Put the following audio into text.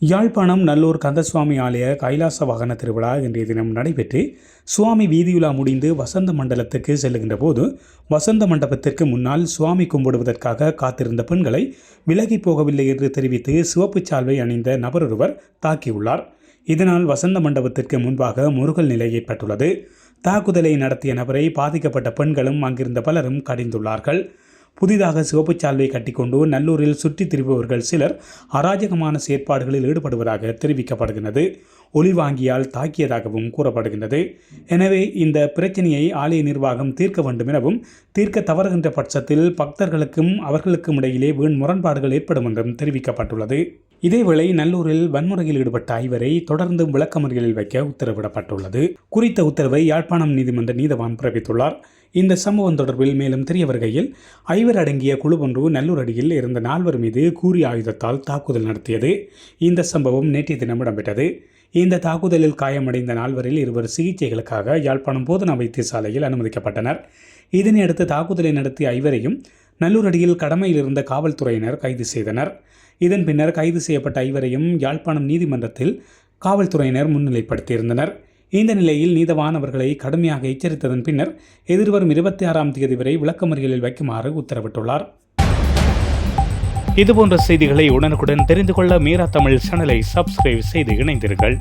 யாழ்ப்பாணம் நல்லூர் கந்தசுவாமி ஆலய கைலாச வாகன திருவிழா இன்றைய தினம் நடைபெற்று சுவாமி வீதியுலா முடிந்து வசந்த மண்டலத்துக்கு செல்லுகின்ற போது வசந்த மண்டபத்திற்கு முன்னால் சுவாமி கும்பிடுவதற்காக காத்திருந்த பெண்களை விலகி போகவில்லை என்று தெரிவித்து சிவப்பு சால்வை அணிந்த நபரொருவர் தாக்கியுள்ளார். இதனால் வசந்த மண்டபத்திற்கு முன்பாக முருகல் நிலை ஏற்பட்டுள்ளது. தாக்குதலை நடத்திய நபரை பாதிக்கப்பட்ட பெண்களும் அங்கிருந்த பலரும் கடிந்துள்ளார்கள். புதிதாக சிவப்பு சால்வை கட்டிக்கொண்டு நல்லூரில் சுற்றித் திரிபவர்கள் சிலர் அராஜகமான செயற்பாடுகளில் ஈடுபடுவதாக தெரிவிக்கப்படுகிறது. ஒலிவாங்கியால் தாக்கியதாகவும் கூறப்படுகின்றது. எனவே இந்த பிரச்சனையை ஆலய நிர்வாகம் தீர்க்க வேண்டும் எனவும், தீர்க்க தவறுகின்ற பட்சத்தில் பக்தர்களுக்கும் அவர்களுக்கும் இடையிலே வீண் முரண்பாடுகள் ஏற்படும் என்றும் தெரிவிக்கப்பட்டுள்ளது. இதேவேளை நல்லூரில் வன்முறையில் ஈடுபட்ட ஐவரை தொடர்ந்து விளக்கமறியலில் வைக்க உத்தரவிடப்பட்டுள்ளது. குறித்த உத்தரவை யாழ்ப்பாணம் நீதிமன்ற நீதவான் பிறப்பித்துள்ளார். இந்த சம்பவம் தொடர்பில் மேலும் தெரிய வருகையில், ஐவர் அடங்கிய குழு ஒன்று நல்லூர் அடியில் இருந்த 4 மீது கூறிய ஆயுதத்தால் தாக்குதல் நடத்தியது. இந்த சம்பவம் நேற்றைய தினம் இடம்பெற்றது. இந்த தாக்குதலில் காயமடைந்த 4 இருவர் சிகிச்சைகளுக்காக யாழ்ப்பாணம் போதனா வைத்தியசாலையில் அனுமதிக்கப்பட்டனர். இதனையடுத்து தாக்குதலை நடத்திய ஐவரையும் நல்லூர் அடியில் கடமையில் இருந்த காவல்துறையினர் கைது செய்தனர். இதன் பின்னர் கைது செய்யப்பட்ட ஐவரையும் யாழ்ப்பாணம் நீதிமன்றத்தில் காவல்துறையினர் முன்னிலைப்படுத்தியிருந்தனர். இந்த நிலையில் நீதவான் அவர்களை கடுமையாக எச்சரித்ததன் பின்னர் எதிர்வரும் 26ஆம் தேதி வரை விளக்கமறியலில் வைக்குமாறு உத்தரவிட்டுள்ளார். இதுபோன்ற செய்திகளை உடனுக்குடன் தெரிந்து கொள்ள மீரா தமிழ் சேனலை சப்ஸ்கிரைப் செய்து இணைந்தீர்கள்.